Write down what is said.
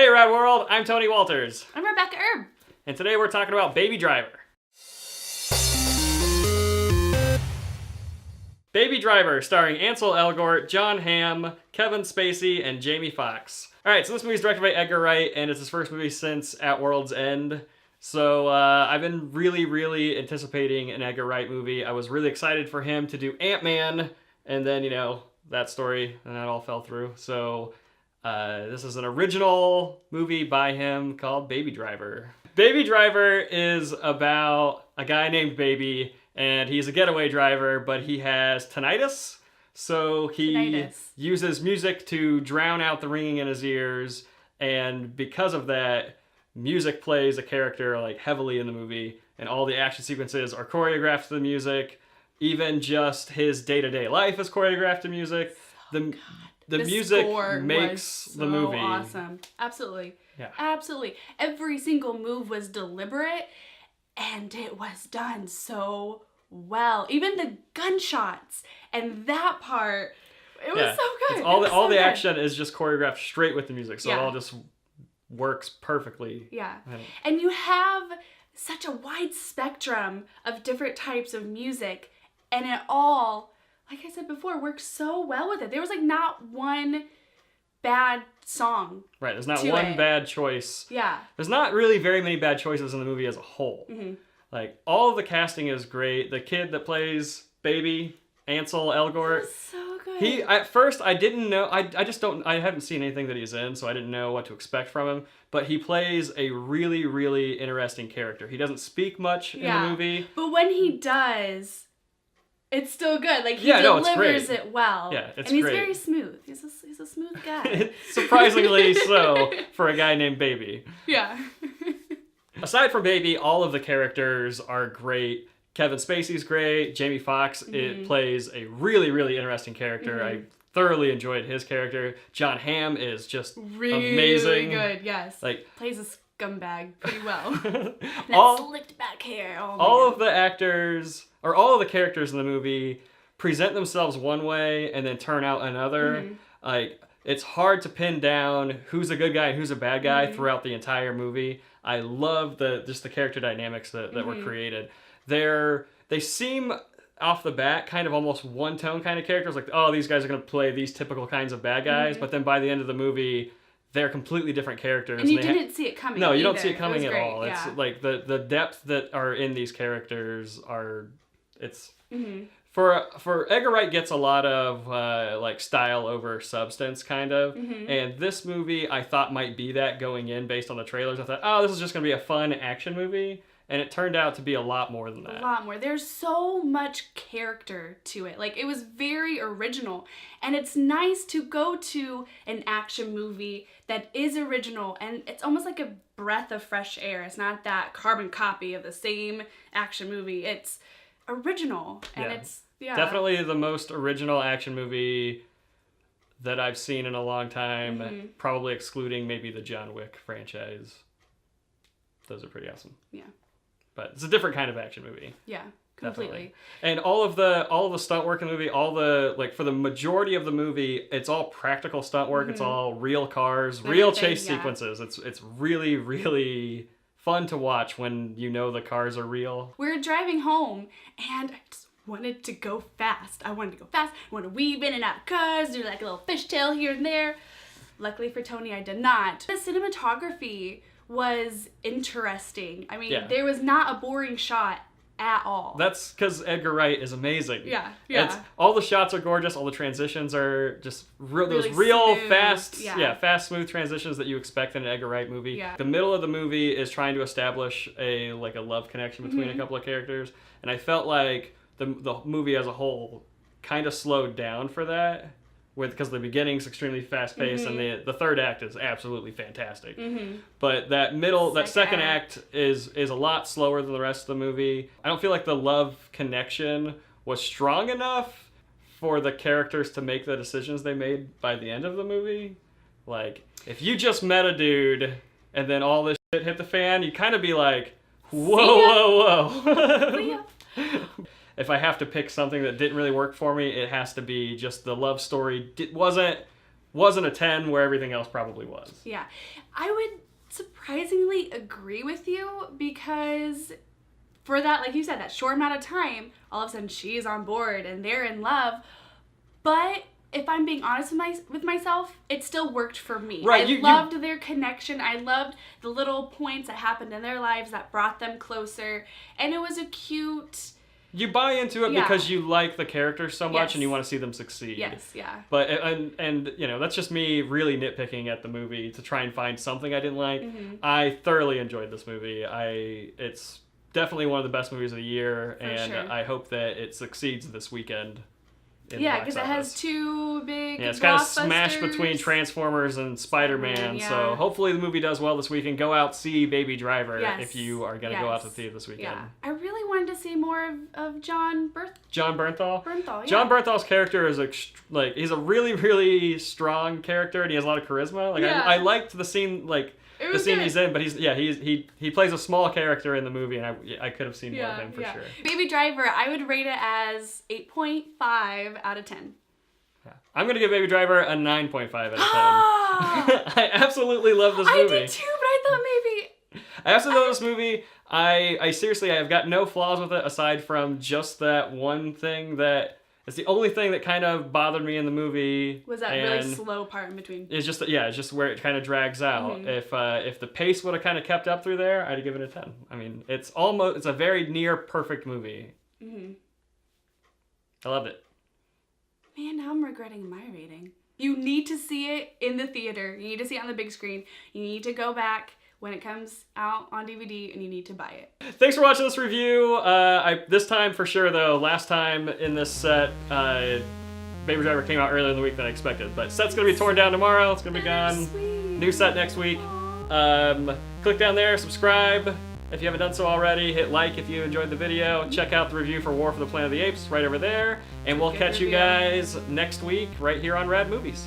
Hey Rad World, I'm Tony Walters. I'm Rebekah Erb. And today we're talking about Baby Driver. Baby Driver, starring Ansel, Elgort, John Hamm, Kevin Spacey, and Jamie Foxx. Alright, so this movie is directed by Edgar Wright, and it's his first movie since At World's End. So I've been really anticipating an Edgar Wright movie. I was really excited for him to do Ant-Man, and then, that story, and that all fell through. So this is an original movie by him called Baby Driver. Baby Driver is about a guy named Baby, and he's a getaway driver, but he has tinnitus. So he uses music to drown out the ringing in his ears, and because of that, music plays a character like heavily in the movie, and all the action sequences are choreographed to the music. Even just his day-to-day life is choreographed to music. The music makes the movie awesome. Absolutely. Yeah. Absolutely. Every single move was deliberate, and it was done so well. Even the gunshots and that part, it was so good. All the action is just choreographed straight with the music, so it all just works perfectly. Yeah. And you have such a wide spectrum of different types of music, and it all, like I said before, works so well with it. There was like not one bad song. Right, there's not one bad choice. Yeah. There's not really very many bad choices in the movie as a whole. Mm-hmm. Like, all of the casting is great. The kid that plays Baby, Ansel Elgort. So good. At first, I didn't know, I haven't seen anything that he's in, so I didn't know what to expect from him. But he plays a really interesting character. He doesn't speak much in the movie. But when he does, it's still good. Like, he delivers it well. Yeah, it's great. And he's very smooth. He's a smooth guy. Surprisingly so for a guy named Baby. Yeah. Aside from Baby, all of the characters are great. Kevin Spacey's great. Jamie Foxx plays a really interesting character. I thoroughly enjoyed his character. John Hamm is just amazing. Really good, yes. Like, plays a scumbag pretty well. That slicked back hair. All of the characters in the movie present themselves one way and then turn out another. Like, it's hard to pin down who's a good guy and who's a bad guy throughout the entire movie. I love the character dynamics that were created. They seem off the bat kind of almost one-tone kind of characters, like, oh, these guys are going to play these typical kinds of bad guys, but then by the end of the movie, they're completely different characters. And you didn't see it coming. No, you either. don't see it coming at all. Yeah. It's like the depth that are in these characters for Edgar Wright gets a lot of like style over substance kind of, and this movie I thought might be that going in based on the trailers. I thought, oh, this is just going to be a fun action movie. And it turned out to be a lot more than that. A lot more. There's so much character to it. Like, it was very original. And it's nice to go to an action movie that is original. And it's almost like a breath of fresh air. It's not that carbon copy of the same action movie. It's original. And it's, definitely the most original action movie that I've seen in a long time. Probably excluding maybe the John Wick franchise. Those are pretty awesome. Yeah. But it's a different kind of action movie. Yeah, completely. Definitely. And all of the stunt work in the movie, for the majority of the movie, it's all practical stunt work. It's all real cars, real chase sequences. It's really fun to watch when you know the cars are real. We were driving home, and I just wanted to go fast. I wanted to want to weave in and out of cars, do like a little fishtail here and there. Luckily for Tony, I did not. The cinematography was interesting. I mean, there was not a boring shot at all. That's because Edgar Wright is amazing. Yeah. All the shots are gorgeous. All the transitions are just really those real smooth. fast, smooth transitions that you expect in an Edgar Wright movie. Yeah. The middle of the movie is trying to establish a love connection between a couple of characters, and I felt like the movie as a whole kind of slowed down for that. Because the beginning's extremely fast-paced and the third act is absolutely fantastic. But that second act is a lot slower than the rest of the movie. I don't feel like the love connection was strong enough for the characters to make the decisions they made by the end of the movie. Like, if you just met a dude and then all this shit hit the fan, you kind of be like, whoa. If I have to pick something that didn't really work for me, it has to be just the love story. It wasn't wasn't a 10 where everything else probably was. Yeah. I would surprisingly agree with you because for that, like you said, that short amount of time, all of a sudden she's on board and they're in love. But if I'm being honest with myself, it still worked for me. Right, I loved their connection. I loved the little points that happened in their lives that brought them closer. And it was a cute... You buy into it because you like the characters so much and you want to see them succeed. Yes, yeah. But, and you know, that's just me really nitpicking at the movie to try and find something I didn't like. Mm-hmm. I thoroughly enjoyed this movie. It's definitely one of the best movies of the year, and sure. I hope that it succeeds this weekend. Yeah, because it has two big it's kind of blockbusters. smashed between Transformers and Spider-Man, yeah. so hopefully the movie does well this weekend. Go out, see Baby Driver if you are going to go out to the theater this weekend. Yeah. I really wanted to see more of John Bernthal? Bernthal, yeah. John Bernthal's character is he's a really, really strong character, and he has a lot of charisma. Like I liked the scene, the scene he's in, but he plays a small character in the movie, and I could have seen more of him for sure. Baby Driver, I would rate it as 8.5 out of 10. Yeah. I'm gonna give Baby Driver a 9.5 out of 10. I absolutely love this movie. I did too, but I thought maybe. I absolutely love this movie. I seriously, I've got no flaws with it aside from just that one thing that. It's the only thing that kind of bothered me in the movie. Was that really slow part in between? It's just where it kind of drags out. Mm-hmm. If the pace would have kind of kept up through there, I'd give it a 10. I mean, it's a very near perfect movie. Mm-hmm. I loved it. Man, now I'm regretting my rating. You need to see it in the theater. You need to see it on the big screen. You need to go back when it comes out on DVD, and you need to buy it. Thanks for watching this review. This time for sure, though. Last time in this set, Baby Driver came out earlier in the week than I expected. But set's going to be torn down tomorrow. It's going to be gone. Sweet. New set next week. Click down there, subscribe if you haven't done so already. Hit like if you enjoyed the video. Check out the review for War for the Planet of the Apes right over there. And we'll catch you guys next week right here on Rad Movies.